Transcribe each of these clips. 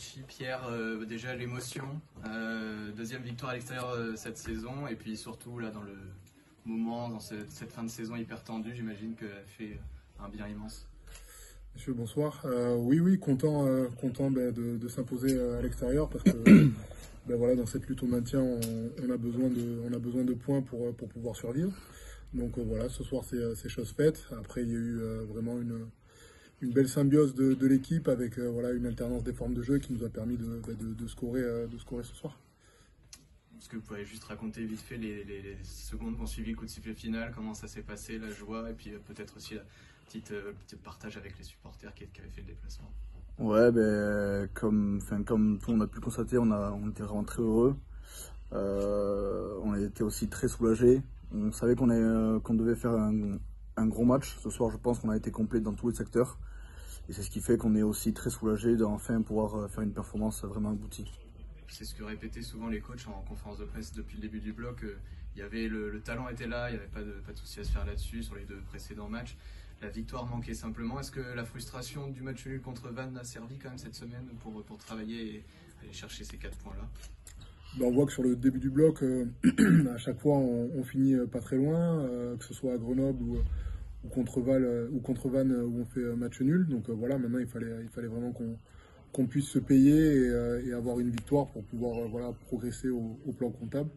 Karachi. Pierre, déjà l'émotion, deuxième victoire à l'extérieur cette saison, et puis surtout là dans le moment, dans cette fin de saison hyper tendue, j'imagine qu'elle fait un bien immense. Monsieur, bonsoir. Oui, content, de s'imposer à l'extérieur parce que voilà, dans cette lutte au maintien, on a besoin de points pour pouvoir survivre. Donc voilà, ce soir c'est chose faite. Après, il y a eu vraiment une belle symbiose de l'équipe avec voilà, une alternance des formes de jeu qui nous a permis de scorer ce soir. Est-ce que vous pouvez juste raconter vite fait les secondes qui ont suivi le coup de sifflet final, comment ça s'est passé, la joie, et puis peut-être aussi la petite partage avec les supporters qui avaient fait le déplacement? Ouais, comme tout le monde a pu le constater, on était vraiment très heureux. On était aussi très soulagés. On savait qu'on devait faire un gros match. Ce soir, je pense qu'on a été complet dans tous les secteurs. Et c'est ce qui fait qu'on est aussi très soulagés d'enfin pouvoir faire une performance vraiment aboutie. C'est ce que répétaient souvent les coachs en conférence de presse depuis le début du bloc. Il y avait le talent était là, il n'y avait pas de souci à se faire là-dessus sur les deux précédents matchs. La victoire manquait simplement. Est-ce que la frustration du match nul contre Vannes a servi quand même cette semaine pour travailler et aller chercher ces 4 points-là? On voit que sur le début du bloc, à chaque fois on finit pas très loin, que ce soit à Grenoble ou contre Vannes où on fait match nul. Donc voilà, maintenant il fallait vraiment qu'on puisse se payer et avoir une victoire pour pouvoir voilà, progresser au plan comptable.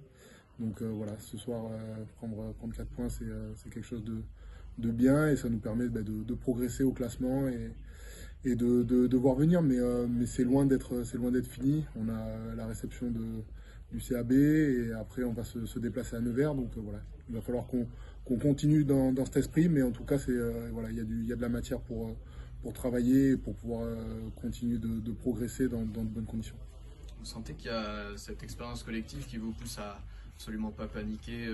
Donc voilà, ce soir, prendre 4 points, c'est quelque chose de bien et ça nous permet de progresser au classement et de voir venir. Mais c'est loin d'être fini. On a la réception du CAB et après on va se déplacer à Nevers. Donc voilà, il va falloir qu'on continue dans cet esprit. Mais en tout cas, voilà, il y a de la matière pour travailler et pour pouvoir continuer de progresser dans de bonnes conditions. Vous sentez qu'il y a cette expérience collective qui vous pousse à absolument pas paniquer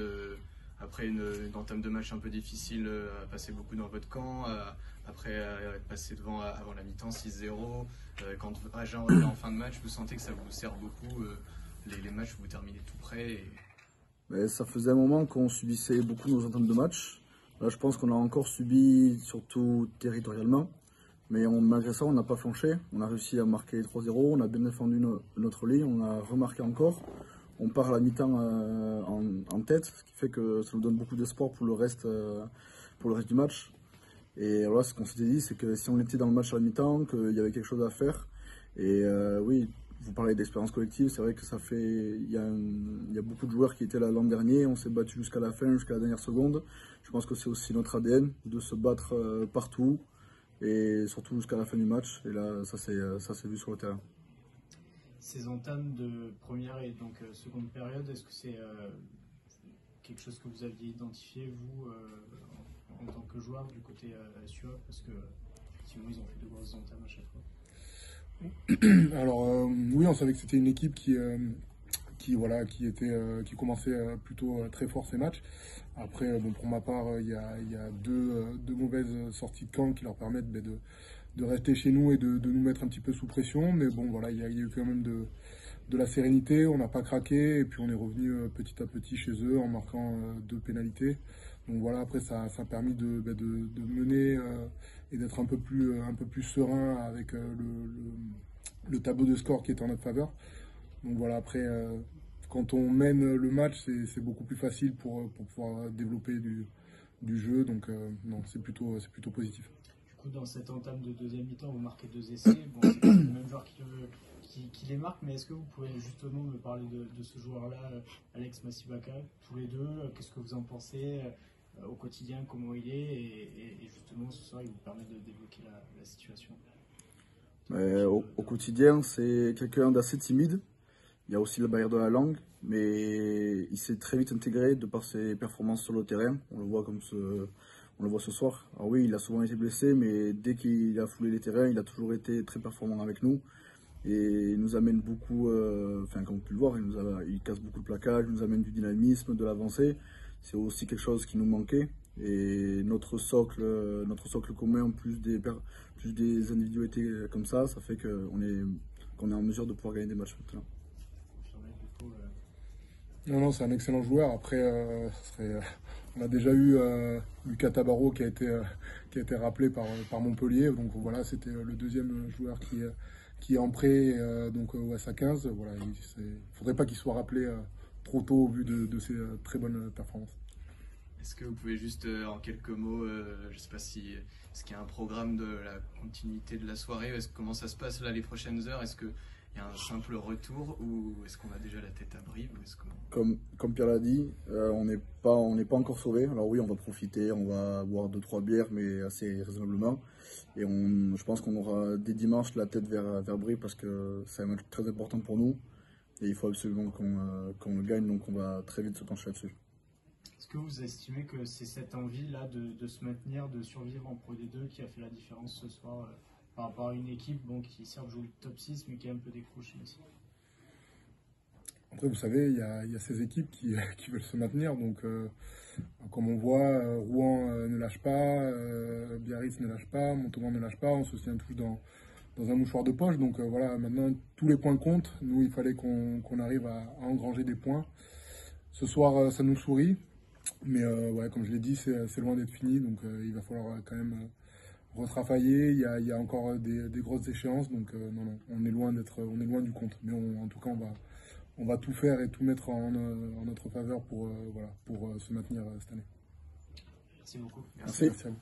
après une entame de match un peu difficile, à passer beaucoup dans votre camp, après être passé devant avant la mi-temps 6-0, quand Agen revient en fin de match, vous sentez que ça vous sert beaucoup les matchs où vous terminez tout près Ça faisait un moment qu'on subissait beaucoup nos entames de match. Là, je pense qu'on a encore subi, surtout territorialement. Mais malgré ça, on n'a pas flanché. On a réussi à marquer 3-0. On a bien défendu notre ligne. On a remarqué encore. On part à la mi-temps en tête, ce qui fait que ça nous donne beaucoup d'espoir pour le reste du match. Et voilà, ce qu'on s'était dit, c'est que si on était dans le match à la mi-temps, qu'il y avait quelque chose à faire. Et oui, vous parlez d'expérience collective. C'est vrai que il y a beaucoup de joueurs qui étaient là l'an dernier. On s'est battu jusqu'à la fin, jusqu'à la dernière seconde. Je pense que c'est aussi notre ADN de se battre partout. Et surtout jusqu'à la fin du match. Et là, ça s'est vu sur le terrain. Ces entames de première et donc seconde période, est-ce que c'est quelque chose que vous aviez identifié, vous, en tant que joueur du côté SUA? Parce que effectivement, ils ont fait de grosses entames à chaque fois. Alors oui, on savait que c'était une équipe qui commençait plutôt très fort ses matchs. Après, pour ma part, il y a deux mauvaises sorties de camp qui leur permettent de rester chez nous et de nous mettre un petit peu sous pression. Mais bon, voilà, il y a eu quand même de la sérénité, on n'a pas craqué et puis on est revenu petit à petit chez eux en marquant 2 pénalités. Donc voilà, après ça a permis de mener et d'être un peu plus serein avec le tableau de score qui est en notre faveur. Donc voilà, après, quand on mène le match, c'est beaucoup plus facile pour pouvoir développer du jeu. Donc non, c'est plutôt positif. Du coup, dans cette entame de deuxième mi-temps, vous marquez 2 essais. Bon, c'est pas le même joueur qui les marque, mais est-ce que vous pouvez justement me parler de ce joueur-là, Alex Massibaka, tous les deux? Qu'est-ce que vous en pensez au quotidien, comment il est et justement ce soir, il vous permet de débloquer la situation? Au quotidien, c'est quelqu'un d'assez timide. Il y a aussi la barrière de la langue, mais il s'est très vite intégré de par ses performances sur le terrain. On le voit ce soir. Alors oui, il a souvent été blessé, mais dès qu'il a foulé les terrains, il a toujours été très performant avec nous. Et il nous amène beaucoup, comme vous pouvez le voir, il casse beaucoup de plaquage, il nous amène du dynamisme, de l'avancée. C'est aussi quelque chose qui nous manquait. Et notre socle commun, plus des individualités comme ça fait qu'on est en mesure de pouvoir gagner des matchs maintenant. Non, c'est un excellent joueur. Après, on a déjà eu Lucas Tabarro qui a été rappelé par Montpellier. Donc voilà, c'était le deuxième joueur qui qui est en prêt donc au SA15. Voilà, il ne faudrait pas qu'il soit rappelé trop tôt au vu de ses très bonnes performances. Est-ce que vous pouvez juste en quelques mots, je ne sais pas si est-ce qu'il y a un programme de la continuité de la soirée, comment ça se passe là les prochaines heures? Est-ce qu'il y a un simple retour ou est-ce qu'on a déjà la tête à Brive comme Pierre l'a dit, on n'est pas encore sauvé. Alors oui, on va profiter, on va boire 2-3 bières, mais assez raisonnablement. Et je pense qu'on aura dès dimanche la tête vers Brive parce que c'est un match très important pour nous. Et il faut absolument qu'on le gagne, donc on va très vite se pencher là-dessus. Est-ce que vous estimez que c'est cette envie-là de se maintenir, de survivre en Pro D2 qui a fait la différence ce soir par rapport à une équipe qui certes joue le top 6 mais qui est un peu décrochée aussi? Après, vous savez, il y a ces équipes qui veulent se maintenir. Donc, comme on voit, Rouen ne lâche pas, Biarritz ne lâche pas, Montauban ne lâche pas. On se tient tous dans un mouchoir de poche. Donc voilà, maintenant, tous les points comptent. Nous, il fallait qu'on arrive à engranger des points. Ce soir, ça nous sourit. Mais ouais, comme je l'ai dit, c'est loin d'être fini. Donc il va falloir quand même retravailler. Il y a encore des grosses échéances. Donc non, on est loin du compte. Mais en tout cas, on va tout faire et tout mettre en notre faveur pour se maintenir cette année. Merci beaucoup. Merci à vous.